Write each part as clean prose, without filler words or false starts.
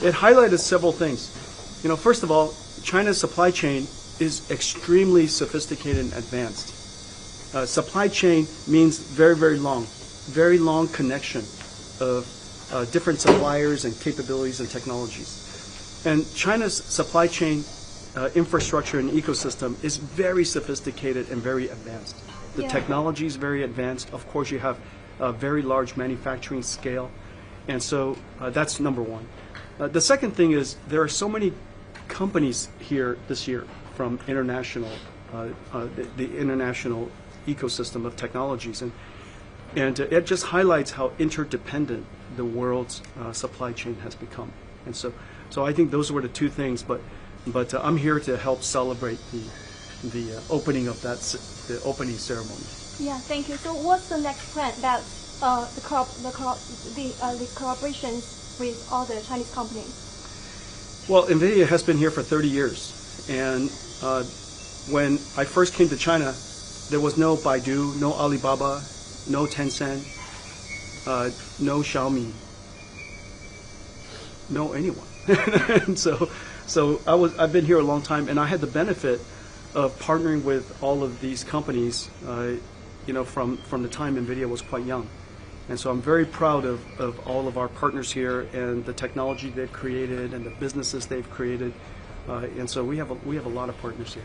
it highlighted several things. First of all, China's supply chain is extremely sophisticated and advanced. Supply chain means very, very long connection of different suppliers and capabilities and technologies. And China's supply chain infrastructure and ecosystem is very sophisticated and very advanced. The technology is very advanced. Of course, you have a very large manufacturing scale. And so that's number one. The second thing is there are so many companies here this year from international, the international ecosystem of technologies. And it just highlights how interdependent the world's supply chain has become. And so I think those were the two things. But I'm here to help celebrate the opening of the opening ceremony. Yeah, thank you. So what's the next plan about the collaborations with all the Chinese companies? Well, Nvidia has been here for 30 years, and when I first came to China, there was no Baidu, no Alibaba, no Tencent, no Xiaomi, no anyone. And so I've been here a long time, and I had the benefit of partnering with all of these companies, from the time Nvidia was quite young. And so I'm very proud of all of our partners here and the technology they've created and the businesses they've created. And so we have a lot of partners here.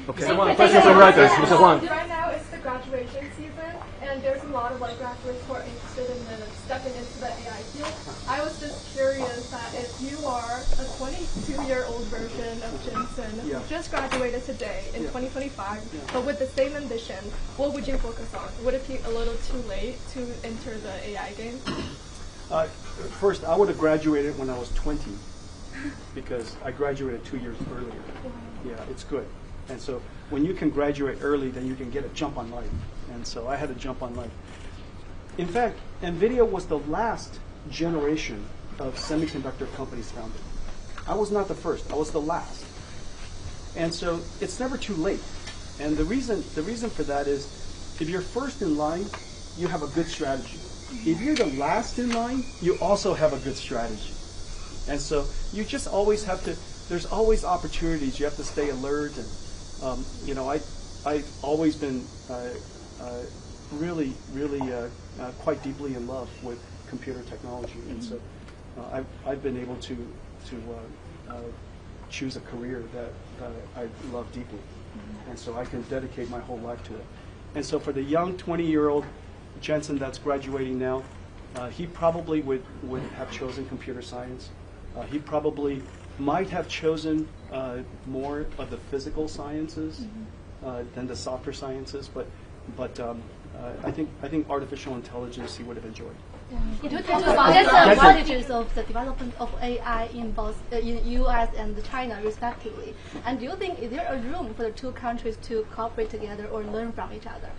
Okay. Questions from writers, Mr. Huang. Right now it's the graduation season, and there's a lot of graduates who are interested in stepping into the AI field. I was just curious that if you are a 22-year-old version of Jensen who just graduated today in 2025, but with the same ambition, what would you focus on? Would it be a little too late to enter the AI game? First, I would have graduated when I was 20, because I graduated 2 years earlier. Yeah, it's good. And so when you can graduate early, then you can get a jump on life. And so I had a jump on life. In fact, Nvidia was the last generation of semiconductor companies founded. I was not the first. I was the last. And so it's never too late. And the reason for that is if you're first in line, you have a good strategy. If you're the last in line, you also have a good strategy. And so you just always have to, there's always opportunities. You have to stay alert. And I've always been really quite deeply in love with computer technology, and so I've been able to choose a career that I love deeply, and so I can dedicate my whole life to it. And so for the young 20-year-old Jensen that's graduating now, he probably would have chosen computer science. He probably might have chosen more of the physical sciences than the softer sciences, but I think artificial intelligence he would have enjoyed. You talked about the advantages of the development of AI in both in U.S. and China, respectively. And do you think is there a room for the two countries to cooperate together or learn from each other?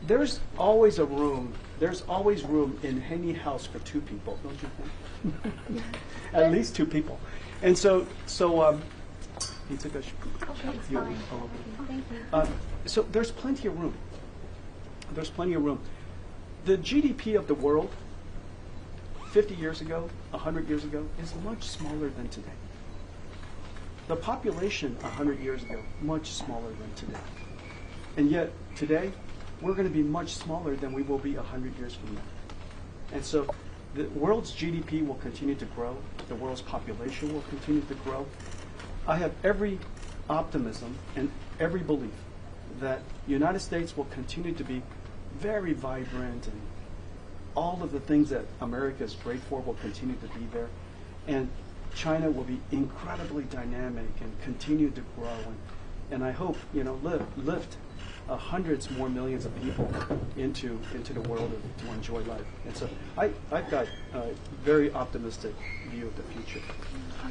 There's always a room. There's always room in any house for two people, don't you think? At least two people. And so he took a so there's plenty of room. There's plenty of room. The GDP of the world 50 years ago, 100 years ago, is much smaller than today. The population 100 years ago, much smaller than today. And yet, today, we're going to be much smaller than we will be 100 years from now. And so the world's GDP will continue to grow. The world's population will continue to grow. I have every optimism and every belief that the United States will continue to be very vibrant, and all of the things that America is great for will continue to be there. And China will be incredibly dynamic and continue to grow. And I hope, lift hundreds more millions of people into the world to enjoy life. And so I've got a very optimistic view of the future.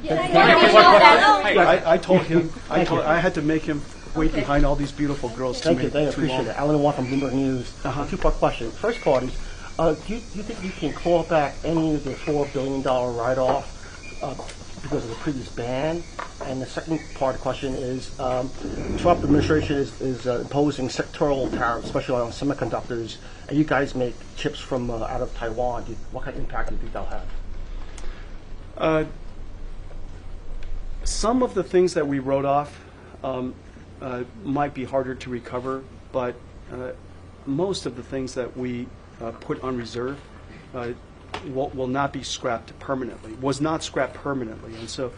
I told him, I had to make him wait behind all these beautiful girls. Thank you, I appreciate it. Alan Wong from Bloomberg News. Two-part question. First part is, do you think you can claw back any of the $4 billion write-off because of the previous ban? And the second part of the question is, Trump administration is imposing sectoral tariffs, especially on semiconductors, and you guys make chips from out of Taiwan. What kind of impact do you think that'll have? some of the things that we wrote off might be harder to recover, but most of the things that we put on reserve will not be scrapped permanently. Was not scrapped permanently, and so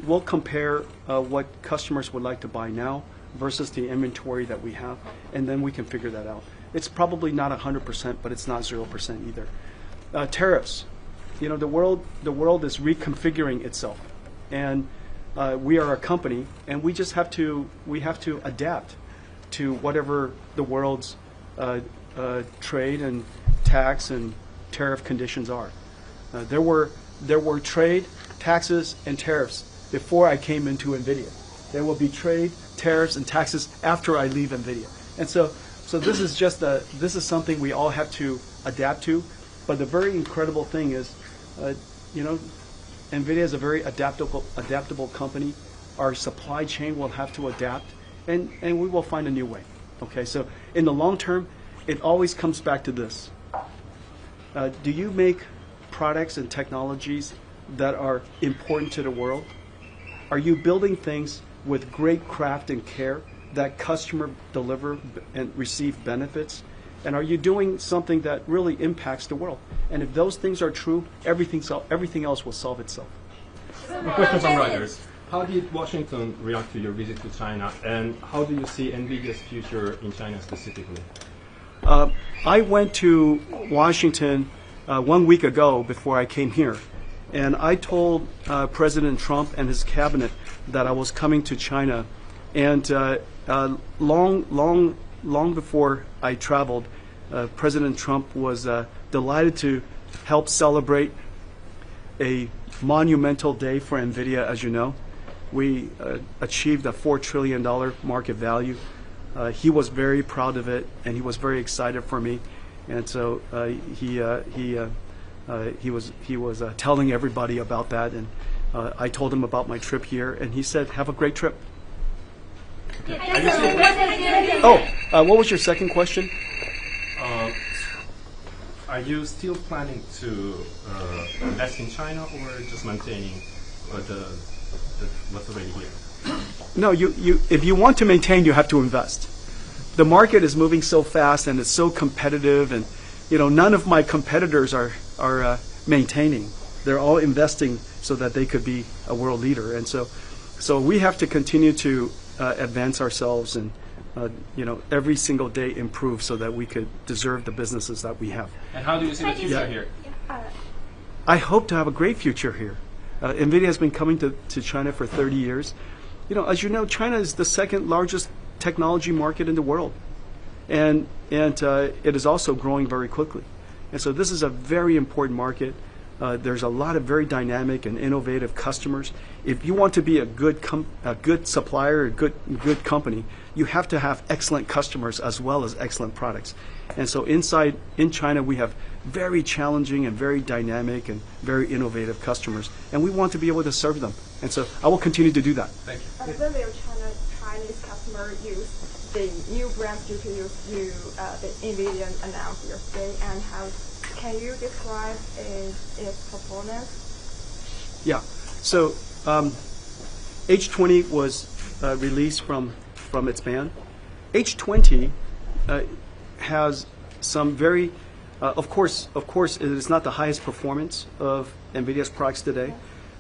we'll compare what customers would like to buy now versus the inventory that we have, and then we can figure that out. It's probably not 100%, but it's not 0% either. Tariffs, you know, the world is reconfiguring itself, and we are a company, and we just have to adapt to whatever the world's trade and tax and tariff conditions are. There were trade, taxes, and tariffs before I came into Nvidia. There will be trade, tariffs, and taxes after I leave Nvidia. And so this is just this is something we all have to adapt to. But the very incredible thing is, you know, Nvidia is a very adaptable company. Our supply chain will have to adapt, and we will find a new way. Okay, so in the long term, it always comes back to this. Do you make products and technologies that are important to the world? Are you building things with great craft and care that customer deliver and receive benefits? And are you doing something that really impacts the world? And if those things are true, everything else will solve itself. A question from Reuters. How did Washington react to your visit to China, and how do you see Nvidia's future in China specifically? I went to Washington 1 week ago before I came here, and I told President Trump and his cabinet that I was coming to China, and long before I traveled, President Trump was delighted to help celebrate a monumental day for Nvidia. As you know, we achieved a $4 trillion market value. He was very proud of it, and he was very excited for me. And so he was telling everybody about that, and I told him about my trip here, and he said, "Have a great trip." What was your second question? Are you still planning to invest in China, or just maintaining what's already here? No, if you want to maintain, you have to invest. The market is moving so fast, and it's so competitive, and you know, none of my competitors are maintaining. They're all investing so that they could be a world leader, and so we have to continue to advance ourselves and you know, every single day improve so that we could deserve the businesses that we have. And how do you see the future here? I hope to have a great future here. Nvidia has been coming to China for 30 years. You know, as you know, China is the second largest technology market in the world, and it is also growing very quickly. And so this is a very important market. There's a lot of very dynamic and innovative customers. If you want to be a good supplier, a good company, you have to have excellent customers as well as excellent products. And so in China, we have very challenging and very dynamic and very innovative customers, and we want to be able to serve them. And so I will continue to do that. Thank you. When will Chinese customer use the new brand GPUs the Nvidia announced yesterday, and how can you describe its performance? Yeah. So H20 was released from its ban. H20 has some very, of course, it is not the highest performance of Nvidia's products today,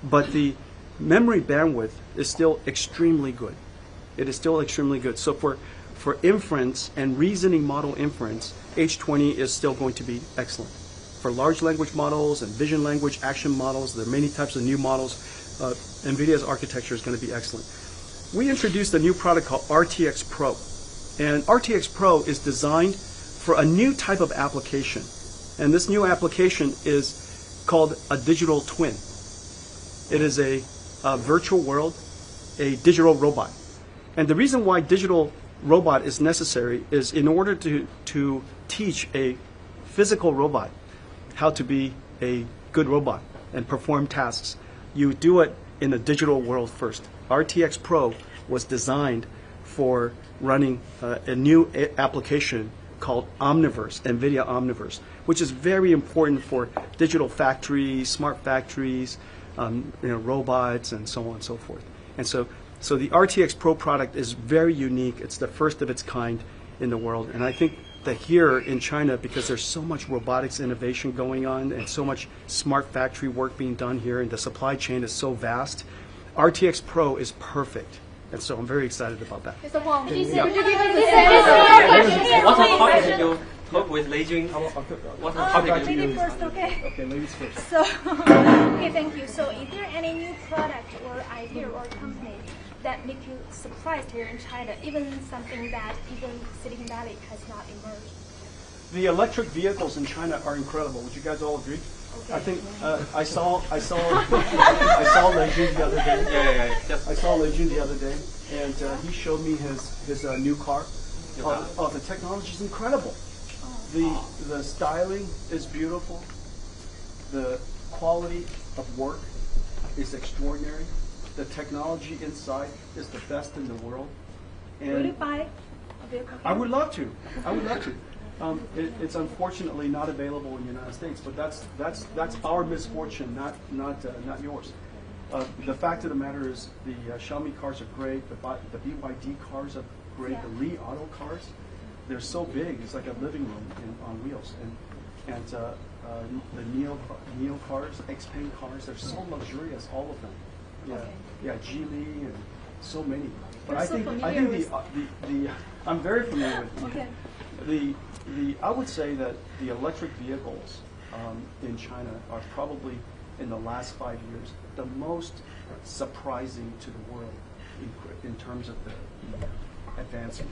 but the memory bandwidth is still extremely good. It is still extremely good. So for inference and reasoning model inference, H20 is still going to be excellent. For large language models and vision language action models, there are many types of new models. Nvidia's architecture is going to be excellent. We introduced a new product called RTX Pro. And RTX Pro is designed for a new type of application. And this new application is called a digital twin. It is a virtual world, a digital robot. And the reason why digital robot is necessary is in order to teach a physical robot how to be a good robot and perform tasks, you do it in a digital world first. RTX Pro was designed for running a new application called Omniverse, NVIDIA Omniverse, which is very important for digital factories, smart factories, robots and so on and so forth. And so the RTX Pro product is very unique. It's the first of its kind in the world. And I think that here in China, because there's so much robotics innovation going on and so much smart factory work being done here, and the supply chain is so vast, RTX Pro is perfect. And so I'm very excited about that. Mr. Huang, What topic did you talk with Lei Jun? What topic did you Ladies first, okay? Okay, ladies first. So, okay, thank you. So, is there any new product or idea or company that make you surprised here in China, even something that even Silicon Valley has not emerged? The electric vehicles in China are incredible. Would you guys all agree? I think I saw Lei Jun the other day. Yes. I saw Lei Jun the other day, and he showed me his new car. The technology is incredible. The styling is beautiful. The quality of work is extraordinary. The technology inside is the best in the world. And Will you buy a vehicle? I would love to. I would love to. It's unfortunately not available in the United States, but that's our misfortune, not yours. The fact of the matter is, the Xiaomi cars are great. The BYD cars are great. Yeah. The Li Auto cars, they're so big. It's like a living room on wheels. And the Neo cars, Xpeng cars, they're so luxurious, all of them. Yeah, Geely and so many. But I think I'm very familiar with them. Okay. I would say that the electric vehicles in China are probably, in the last 5 years, the most surprising to the world in terms of the advancement.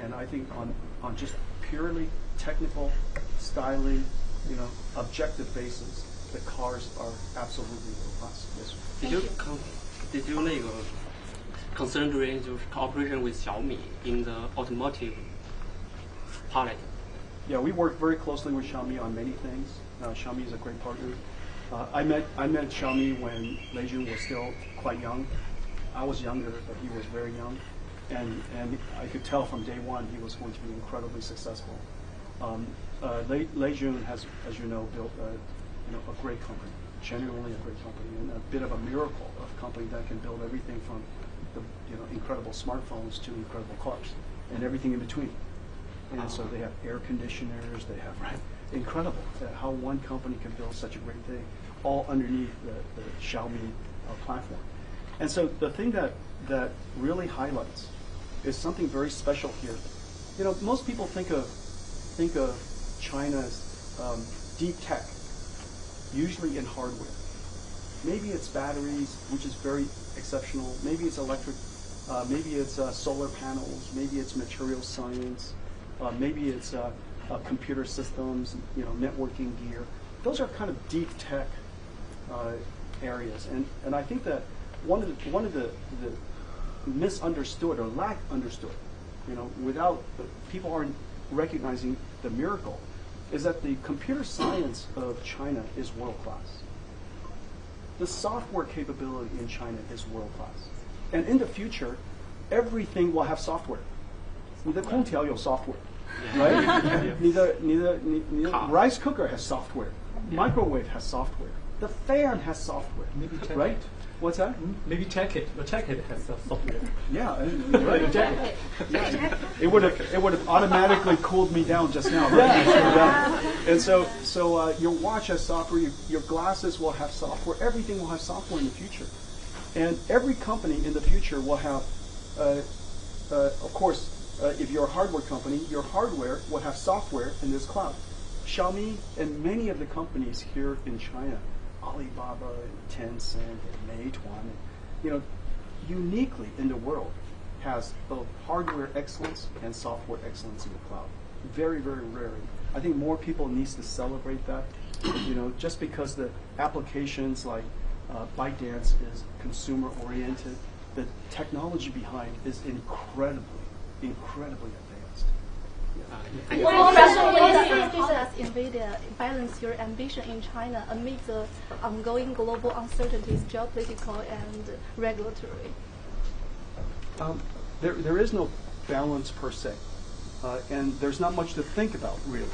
And I think on just purely technical, styling, objective basis, the cars are absolutely world-class. Yes, sir. Did you considering cooperation with Xiaomi in the automotive palette? Yeah, we work very closely with Xiaomi on many things. Xiaomi is a great partner. I met Xiaomi when Lei Jun was still quite young. I was younger, but he was very young, and I could tell from day one he was going to be incredibly successful. Lei Jun has, as you know, built a great company, genuinely a great company, and a bit of a miracle of a company that can build everything from the incredible smartphones to incredible cars and everything in between. And so they have air conditioners, they have, incredible how one company can build such a great thing, all underneath the Xiaomi platform. And so the thing that really highlights is something very special here. Most people think of China's deep tech, usually in hardware. Maybe it's batteries, which is very exceptional. Maybe it's electric. Maybe it's solar panels. Maybe it's material science. Maybe it's computer systems, networking gear. Those are kind of deep tech areas, and I think that one of the misunderstood or lack understood, without people aren't recognizing the miracle, is that the computer science of China is world class. The software capability in China is world class, and in the future, everything will have software. 你的空调有 software, right? 你的 rice cooker has software. Microwave has software. The fan has software. Maybe check right? What's that? Maybe check it. But check it has software. Yeah, right. Jacket. Yeah. It would have automatically cooled me down just now. Right? Yeah. And so your watch has software. Your glasses will have software. Everything will have software in the future, and every company in the future will have, of course. If you're a hardware company, your hardware will have software in this cloud. Xiaomi and many of the companies here in China, Alibaba and Tencent and Meituan, uniquely in the world, has both hardware excellence and software excellence in the cloud. Very, very rare. I think more people need to celebrate that. Just because the applications like ByteDance is consumer oriented, the technology behind is incredibly advanced. What does Nvidia balance your ambition in China amid the ongoing global uncertainties, geopolitical and regulatory? There is no balance per se, and there's not much to think about really.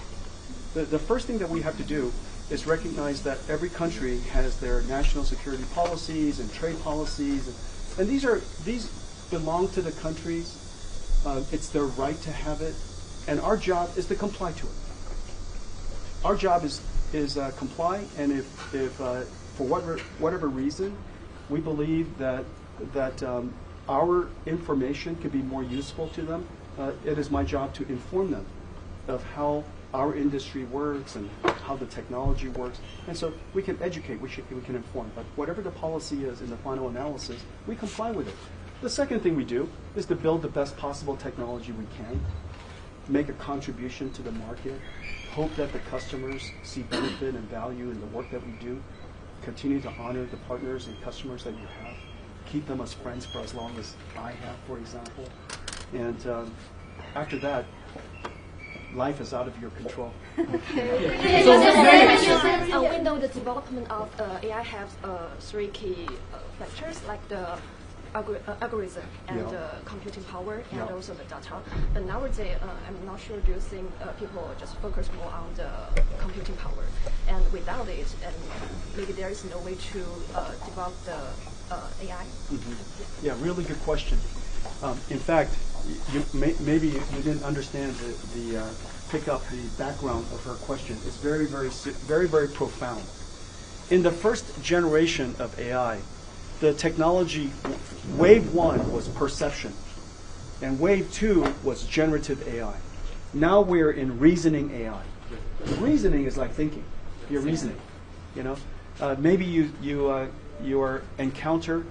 The first thing that we have to do is recognize that every country has their national security policies and trade policies, and these belong to the countries. It's their right to have it, and our job is to comply to it. Our job is comply, and if for whatever reason we believe that our information could be more useful to them, it is my job to inform them of how our industry works and how the technology works. And so we can educate, we can inform. But whatever the policy is in the final analysis, we comply with it. The second thing we do is to build the best possible technology we can, make a contribution to the market, hope that the customers see benefit and value in the work that we do, continue to honor the partners and customers that you have, keep them as friends for as long as I have, for example. And after that, life is out of your control. So we know the development of AI has three key factors, like the algorithm and computing power and also the data. But nowadays, I'm not sure, do you think people just focus more on the computing power? And without it, and maybe there is no way to develop the AI? Mm-hmm. Yeah, really good question. In fact, maybe you didn't understand pick up the background of her question. It's very, very profound. In the first generation of AI, the technology, wave 1 was perception, and wave 2 was generative AI. Now we're in reasoning AI. Reasoning is like thinking. You're reasoning. You know, maybe you encounter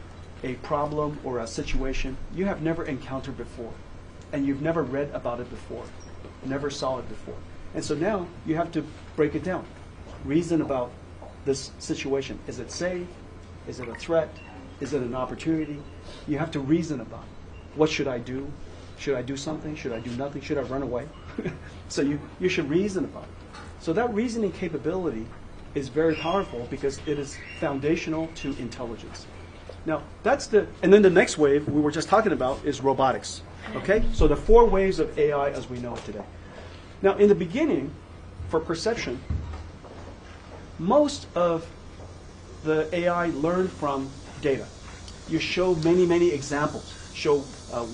a problem or a situation you have never encountered before, and you've never read about it before, never saw it before. And so now you have to break it down, reason about this situation. Is it safe? Is it a threat? Is it an opportunity? You have to reason about it. What should I do? Should I do something? Should I do nothing? Should I run away? So you should reason about it. So that reasoning capability is very powerful because it is foundational to intelligence. Now, and then the next wave we were just talking about is robotics. Okay? So the 4 waves of AI as we know it today. Now, in the beginning, for perception, most of the AI learned from data. You show many examples. Show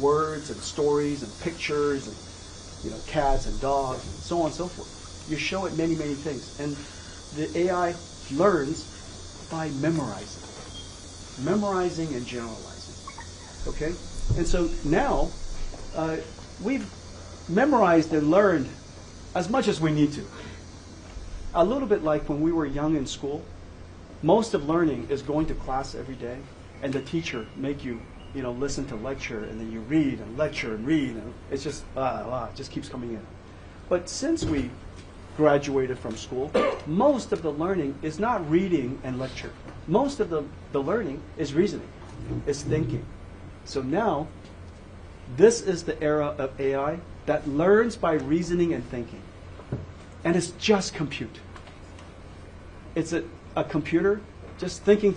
words and stories and pictures and cats and dogs and so on and so forth. You show it many things. And the AI learns by memorizing and generalizing. Okay? And so now we've memorized and learned as much as we need to. A little bit like when we were young in school. Most of learning is going to class every day, and the teacher make you listen to lecture, and then you read and lecture and read, and it's just it just keeps coming in. But since we graduated from school, most of the learning is not reading and lecture. Most of the learning is reasoning, is thinking. So now, this is the era of AI that learns by reasoning and thinking. And it's just compute. It's a computer just thinking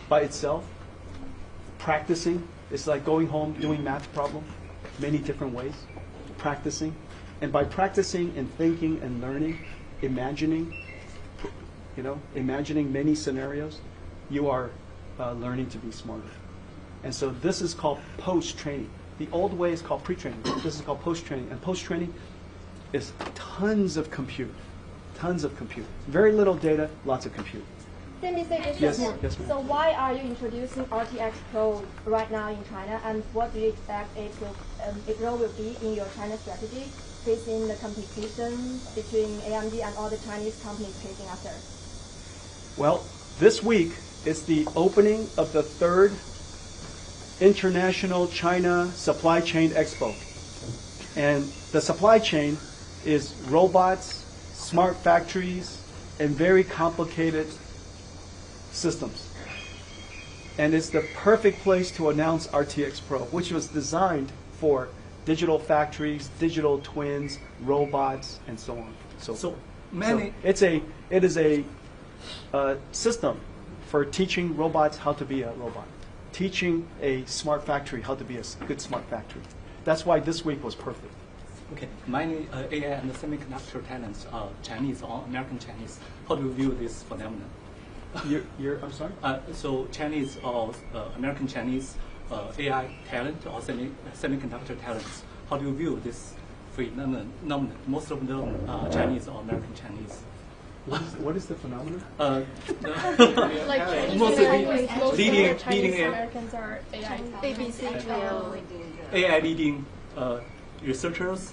by itself, practicing. It's like going home, doing math problem, many different ways, practicing. And by practicing and thinking and learning, imagining many scenarios, you are learning to be smarter. And so this is called post-training. The old way is called pre-training. This is called post-training. And post-training is tons of compute. Very little data, lots of compute. Yes, ma'am. So why are you introducing RTX Pro right now in China, and what do you expect its role will be in your China strategy, facing the competition between AMD and all the Chinese companies chasing after? Well, this week is the opening of the 3rd International China Supply Chain Expo. And the supply chain is robots, smart factories, and very complicated systems. And it's the perfect place to announce RTX Pro, which was designed for digital factories, digital twins, robots, and so on. So it is a system for teaching robots how to be a robot, teaching a smart factory how to be a good smart factory. That's why this week was perfect. Okay, many AI and semiconductor talents are Chinese or American Chinese. How do you view this phenomenon? I'm sorry? So Chinese or American Chinese AI talent or semiconductor talents, how do you view this phenomenon? Most of them are Chinese or American Chinese. What is the phenomenon? Like leading Americans are AI ABC. AI leading researchers.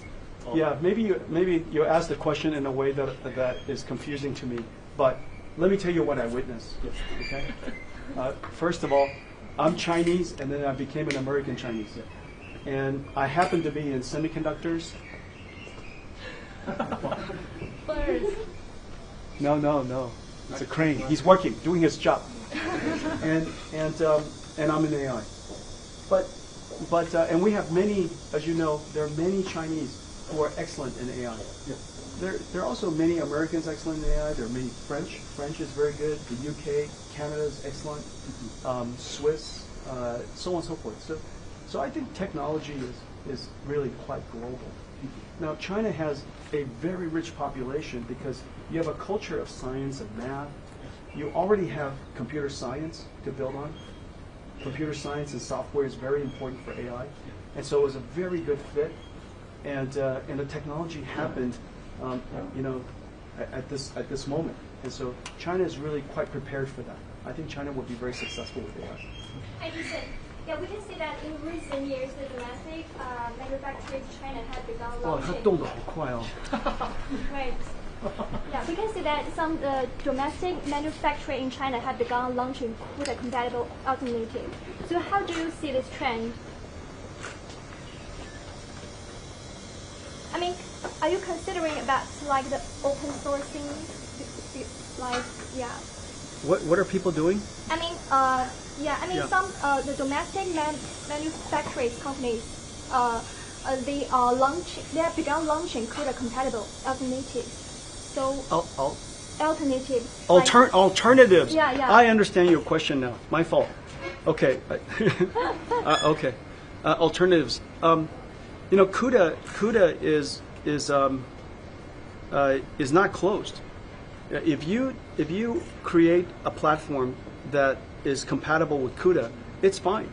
Yeah, maybe you asked the question in a way that is confusing to me, but let me tell you what I witnessed. Okay. First of all, I'm Chinese, and then I became an American Chinese, and I happen to be in semiconductors. No. It's a crane. He's working, doing his job, and I'm in AI. And we have many, as you know, there are many Chinese who are excellent in AI. There are also many Americans excellent in AI. There are many French. French is very good. The UK, Canada is excellent. Swiss, so on and so forth. So I think technology is really quite global. Now, China has a very rich population because you have a culture of science and math. You already have computer science to build on. Computer science and software is very important for AI. And so it was a very good fit. And the technology happened, at this moment. And so China is really quite prepared for that. I think China will be very successful with AI. Yeah, we can see that in recent years, the domestic manufacturers in China have begun 哇，它 launching. 动得好快哦。 Right. Yeah, we can see that some domestic manufacturers in China have begun launching with a compatible alternative. So how do you see this trend? I mean, are you considering about like the open sourcing, like yeah? What are people doing? I mean, some the domestic manufacturing companies, they have begun launching CUDA compatible alternatives. So alternatives. Alternatives. Yeah. I understand your question now. My fault. Okay. Okay. Alternatives. CUDA is not closed. If you create a platform that is compatible with CUDA, it's fine.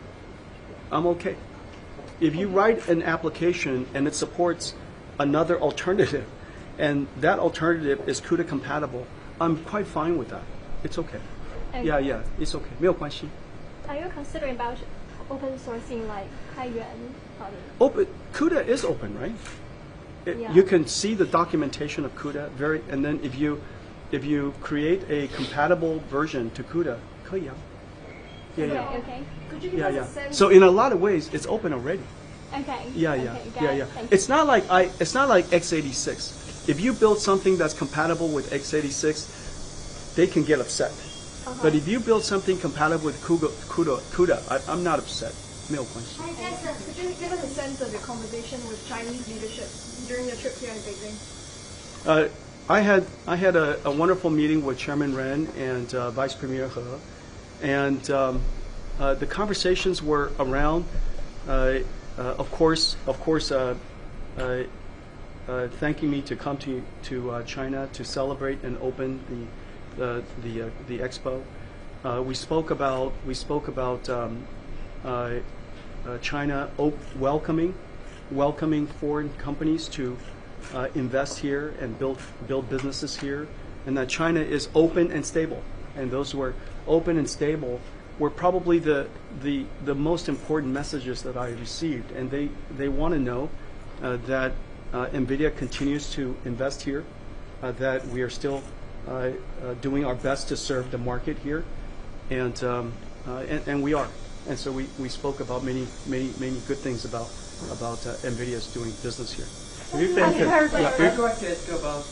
I'm okay. If you write an application and it supports another alternative, and that alternative is CUDA compatible, I'm quite fine with that. It's okay. Okay. Yeah, it's okay. 没有关系. Are you considering about open sourcing like 开源? CUDA is open, right? Yeah. You can see the documentation of CUDA and then if you create a compatible version to CUDA, 可以啊. Yeah. Okay. Could you give us a sense? So in a lot of ways, it's open already. Okay. Yeah. Thank you. It's not like x86. If you build something that's compatible with x86, they can get upset. But if you build something compatible with CUDA, I'm not upset. 没有关系. Jensen, could you give us a sense of your conversation with Chinese leadership during your trip here in Beijing? I had a wonderful meeting with Chairman Ren and Vice Premier He, and the conversations were around, of course, thanking me to come to China to celebrate and open the Expo. We spoke about China welcoming foreign companies to invest here and build businesses here, and that China is open and stable. And those who are open and stable were probably the most important messages that I received. And they want to know that Nvidia continues to invest here, that we are still doing our best to serve the market here, and we are. And so we spoke about many good things about Nvidia's doing business here. I'd like to ask about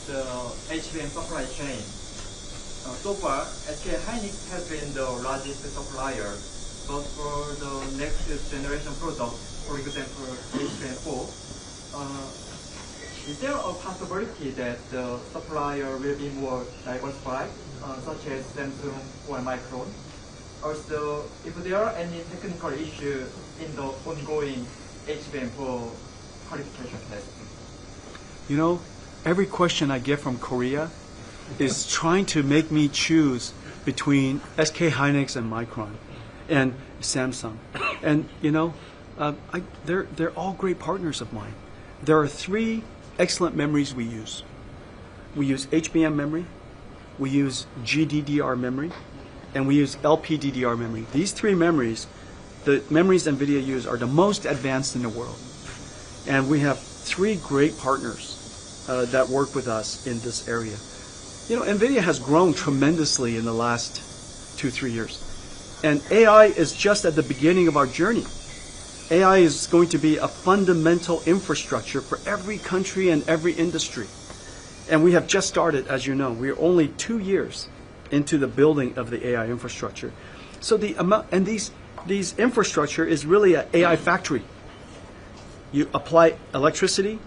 HBM supply chain. So far, SK Hynix has been the largest supplier, but for the next generation product, for example, HBM4, is there a possibility that the supplier will be more diversified, such as Samsung or Micron? Also, if there are any technical issues in the ongoing HBM4 qualification testing? You know, every question I get from Korea is trying to make me choose between SK Hynix and Micron and Samsung. And, you know, they're all great partners of mine. There are 3 excellent memories we use. We use HBM memory, we use GDDR memory, and we use LPDDR memory. These 3 memories, the memories NVIDIA use, are the most advanced in the world. And we have 3 great partners that work with us in this area. You know, NVIDIA has grown tremendously in the last 2-3 years. And AI is just at the beginning of our journey. AI is going to be a fundamental infrastructure for every country and every industry. And we have just started, as you know. We are only 2 years into the building of the AI infrastructure. So the amount, and these infrastructure is really an AI factory. You apply electricity,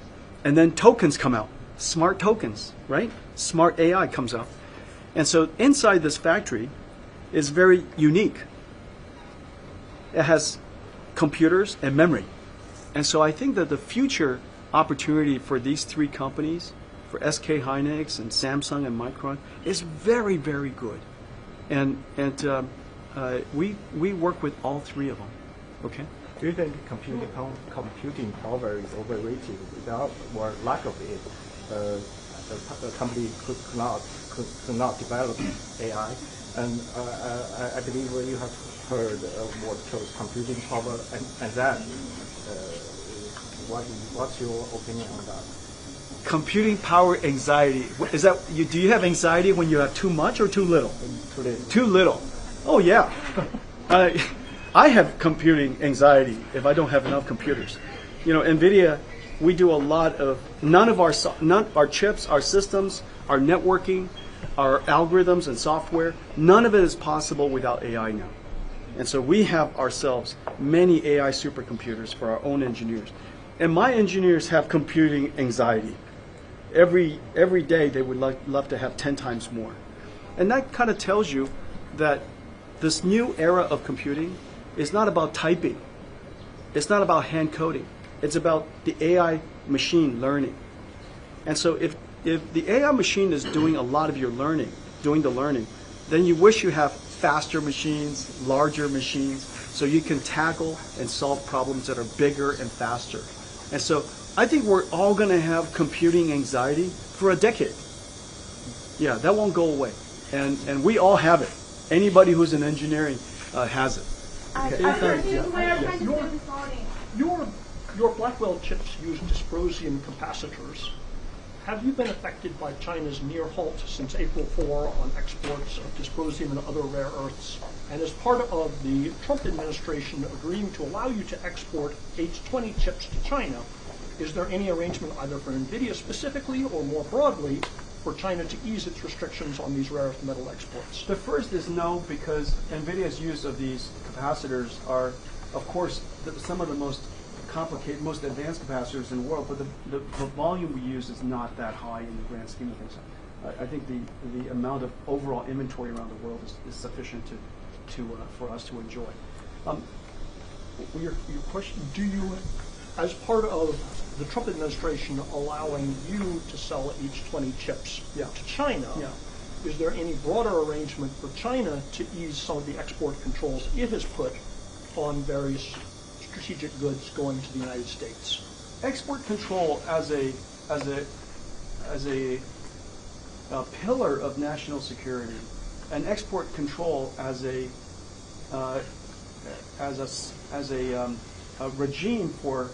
and then tokens come out. Smart tokens, right? Smart AI comes out. And so inside this factory is very unique. It has computers and memory. And so I think that the future opportunity for these 3 companies, for SK Hynix and Samsung and Micron, is very, very good. And we work with all 3 of them. Okay? Do you think computing power is overrated? Without or lack of it, the company could not develop AI? And I believe you have heard what shows computing power and that. What's your opinion on that? Computing power anxiety. Is that you? Do you have anxiety when you have too much or too little? Too little. Too little. Oh yeah. I have computing anxiety if I don't have enough computers. You know, NVIDIA, we do a lot of none of our chips, our systems, our networking, our algorithms and software. None of it is possible without AI now. And so we have ourselves many AI supercomputers for our own engineers. And my engineers have computing anxiety. Every day they would love to have 10 times more. And that kind of tells you that this new era of computing is not about typing. It's not about hand coding. It's about the AI machine learning. And so if the AI machine is doing a lot of your learning, then you wish you have faster machines, larger machines, so you can tackle and solve problems that are bigger and faster. And so I think we're all going to have computing anxiety for a decade. Yeah, that won't go away. And we all have it. Anybody who's in engineering has it. Your Blackwell chips use dysprosium capacitors. Have you been affected by China's near halt since April 4 on exports of dysprosium and other rare earths? And as part of the Trump administration agreeing to allow you to export H20 chips to China, is there any arrangement either for NVIDIA specifically or more broadly for China to ease its restrictions on these rare earth metal exports? The first is no, because NVIDIA's use of these capacitors are, of course, some of the most complicated, most advanced capacitors in the world, but the volume we use is not that high in the grand scheme of things. I think the amount of overall inventory around the world is sufficient for us to enjoy. Your question, do you, as part of the Trump administration allowing you to sell H20 chips to China, is there any broader arrangement for China to ease some of the export controls it has put on various strategic goods going to the United States? Export control as a pillar of national security, and export control as a regime for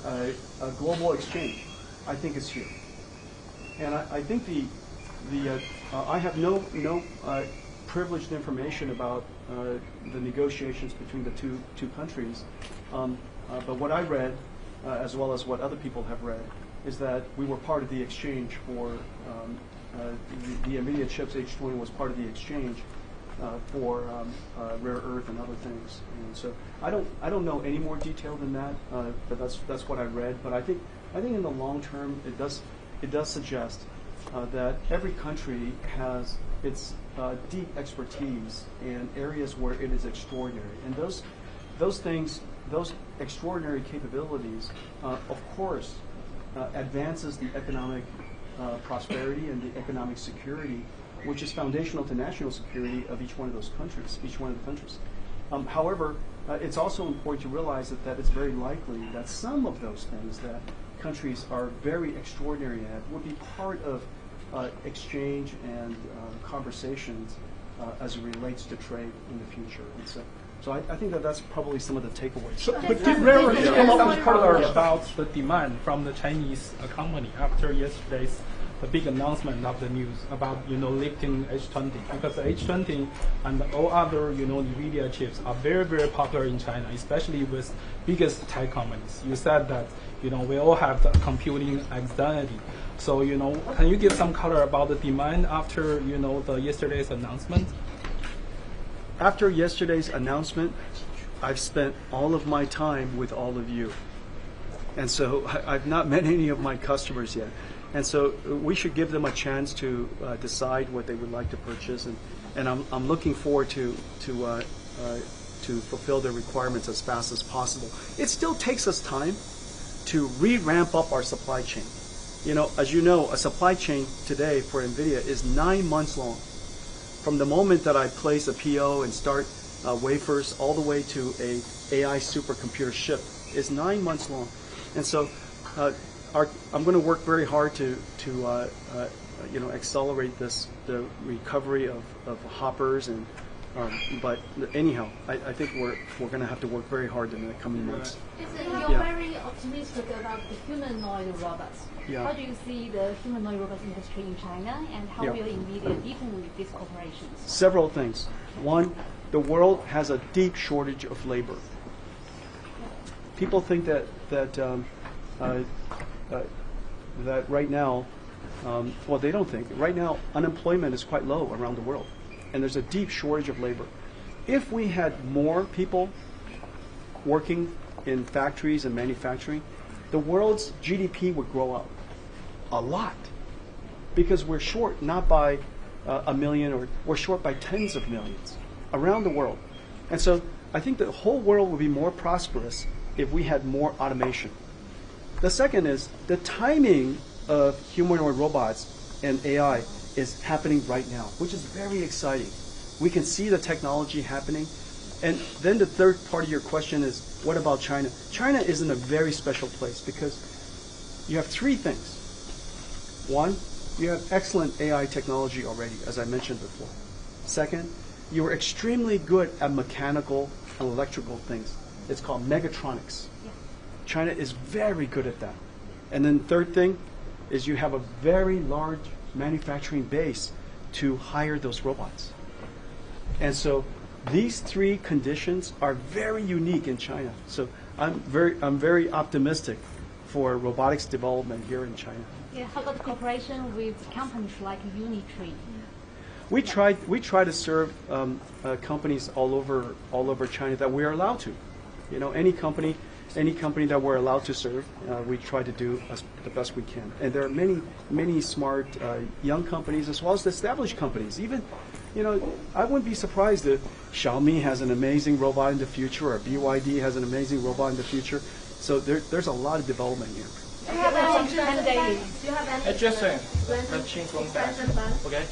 a global exchange, I think is here. And I think I have no privileged information about the negotiations between the two countries, but what I read, as well as what other people have read, is that we were part of the exchange for the NVIDIA chips. H20 was part of the exchange for rare earth and other things. And so I don't know any more detail than that, but that's what I read. But I think in the long term it does suggest that every country has its deep expertise and areas where it is extraordinary, and those extraordinary capabilities, of course, advances the economic prosperity and the economic security, which is foundational to national security of each one of those countries, each one of the countries. However, it's also important to realize that it's very likely that some of those things that countries are very extraordinary at would be part of exchange and conversations as it relates to trade in the future. And so I think that's probably some of the takeaways. So, but did rarity come up as part of about the demand from the Chinese company after yesterday's the big announcement of the news about lifting H20, because the H20 and all other Nvidia chips are very, very popular in China, especially with biggest tech companies. You said that we all have the computing anxiety. So can you give some color about the demand after the yesterday's announcement? After yesterday's announcement, I've spent all of my time with all of you. And so I've not met any of my customers yet. And so we should give them a chance to decide what they would like to purchase. And I'm looking forward to fulfill their requirements as fast as possible. It still takes us time to re-ramp up our supply chain. As you know, a supply chain today for Nvidia is 9 months long. From the moment that I place a PO and start wafers all the way to a AI supercomputer ship is 9 months long. And so I'm going to work very hard to accelerate the recovery of hoppers and but anyhow, I think we're going to have to work very hard in the coming months. You're very optimistic about the humanoid robots. Yeah. How do you see the humanoid robots industry in China, and how will Nvidia deepen with these corporations? Several things. One, the world has a deep shortage of labor. People think that right now, well, they don't think. Right now, unemployment is quite low around the world, and there's a deep shortage of labor. If we had more people working in factories and manufacturing, the world's GDP would grow up a lot, because we're short not by a million, or we're short by tens of millions around the world. And so I think the whole world would be more prosperous if we had more automation. The second is the timing of humanoid robots and AI is happening right now, which is very exciting. We can see the technology happening. And then the third part of your question is, what about China? China is in a very special place because you have three things. One, you have excellent AI technology already, as I mentioned before. Second, you are extremely good at mechanical and electrical things. It's called mechatronics. China is very good at that. And then third thing is you have a very large manufacturing base to hire those robots. And so these three conditions are very unique in China. So I'm very optimistic for robotics development here in China. Yeah, how about cooperation with companies like Unitree? We try to serve companies all over China that we are allowed to. Any company that we're allowed to serve, we try to do the best we can. And there are many smart young companies as well as established companies. Even, I wouldn't be surprised if Xiaomi has an amazing robot in the future, or BYD has an amazing robot in the future. So there's a lot of development here. Do you have any Jensen, from back. Okay.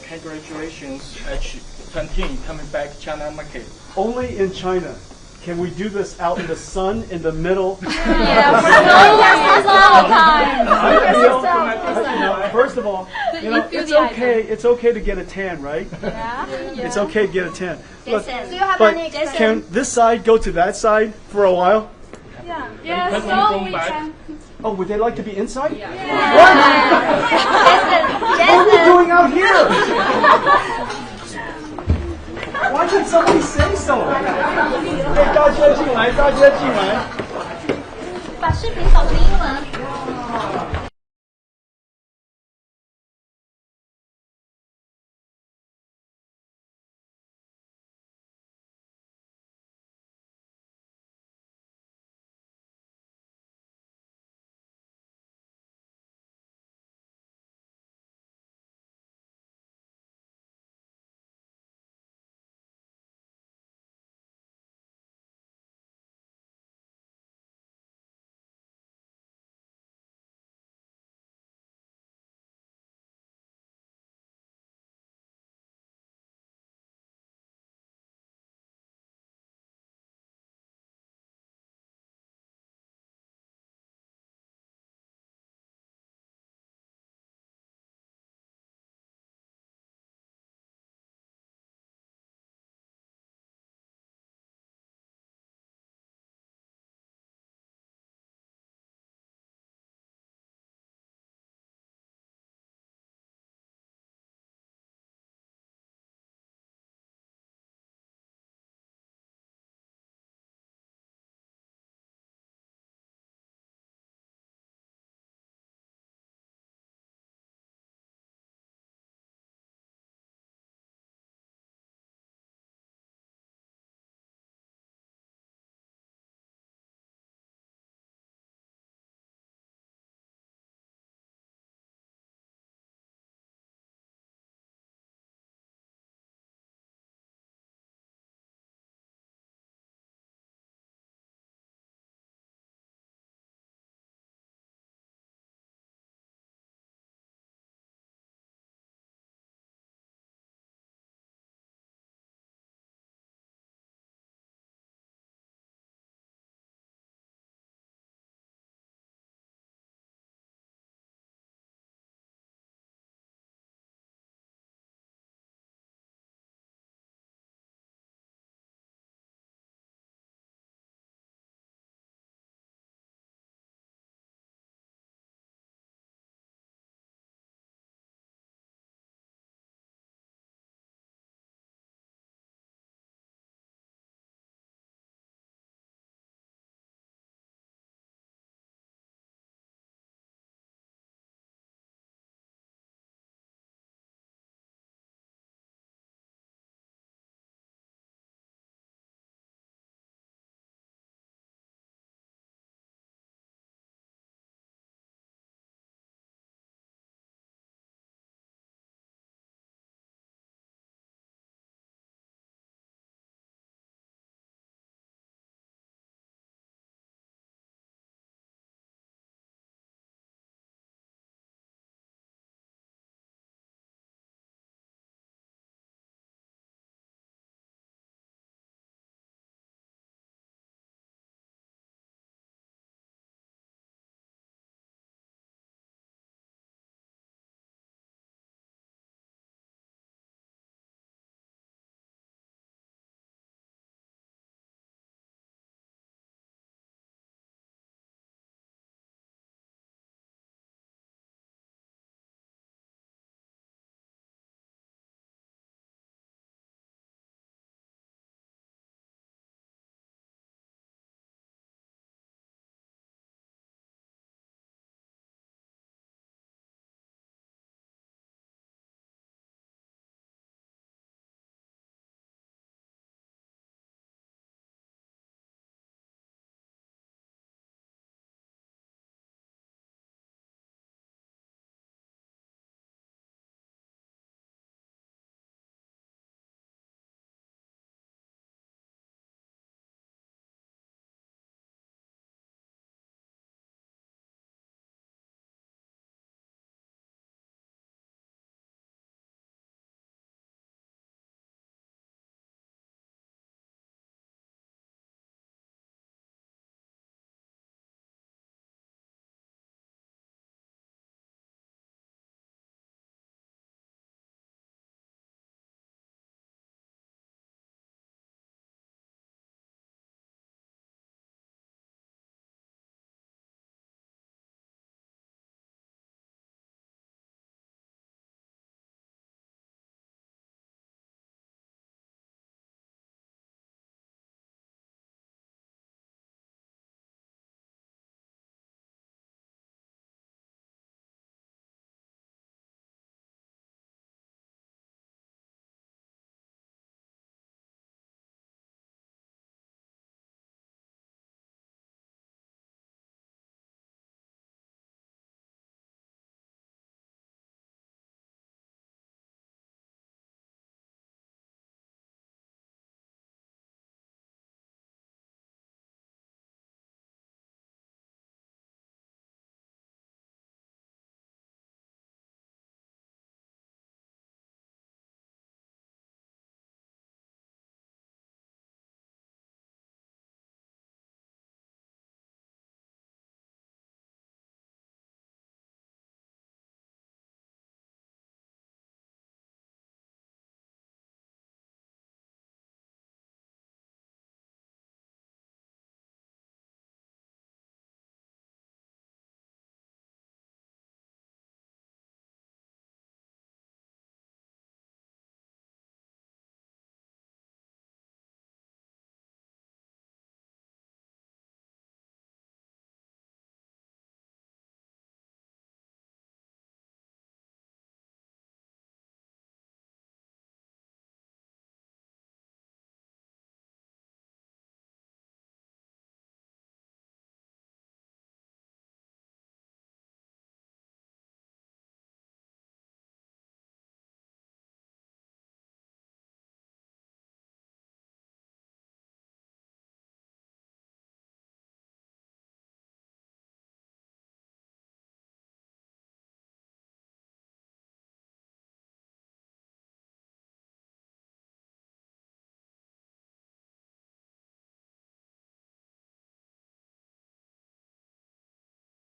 Congratulations, H20 coming back China market. Only in China can we do this out in the sun in the middle. First of all, it's okay to get a tan, right? Yeah. It's okay to get a tan. Look, Do you have but any can this side go to that side for a while? Yeah. Yeah, so we can. Oh, would they like to be inside? Yeah. What are we doing out here? Why can't somebody say so? 大家进来，大家进来。把视频搞成英文。